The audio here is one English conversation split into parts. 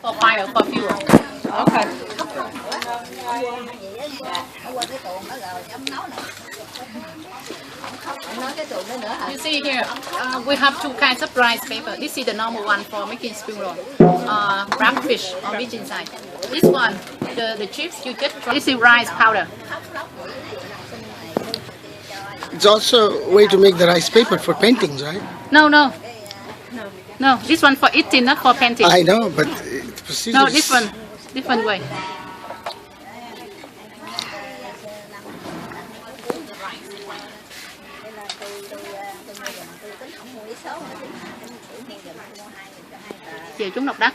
For fire, for fuel. Okay. You see here, we have two kinds of rice paper. This is the normal one for making spring roll. Wrapped fish on which inside. This one, the chips you get from. This is rice powder. It's also a way to make the rice paper for paintings, right? No. No, this one for eating, not for painting. I know, but the procedure No, is... this one, different way. Chiều chúng độc đắc.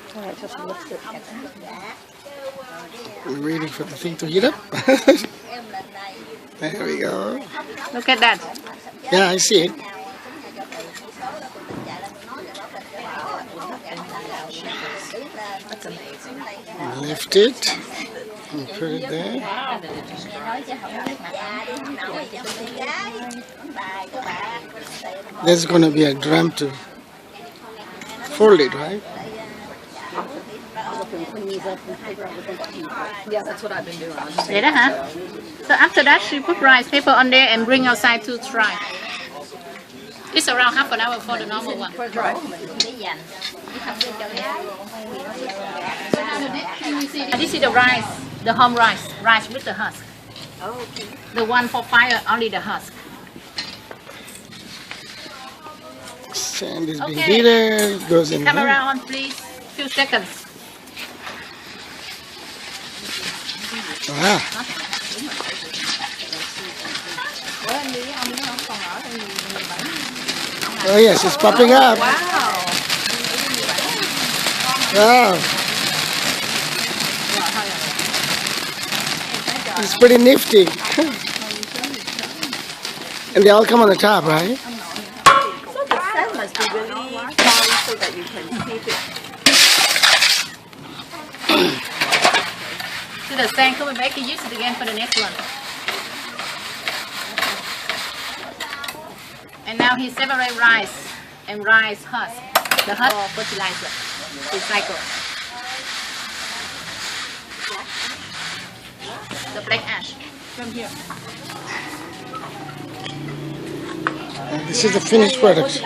We're waiting for the thing to heat up. There we go. Look at that. Yeah, I see it. That's amazing. Lift it and put it there. There's going to be a drum to fold it, right? Yeah, that's what I've been doing. Vậy đó hả? So after that, she put rice paper on there and bring outside to dry. It's around half an hour for the normal one. For dry. This is the rice, the home rice, rice with the husk. The one for fire, only the husk. Sand is being Okay. heated, goes in Camera there. on, please. Few seconds. Ah, oh yes, it's popping up. Wow. Wow. It's pretty nifty. And they all come on the top, right? So the sand must be really fine so that you can keep it. So the sand coming back, you use it again for the next one. And now he separate rice and rice husk. The husk for fertilizer. Recycle. The black ash from here. And this is the finished product.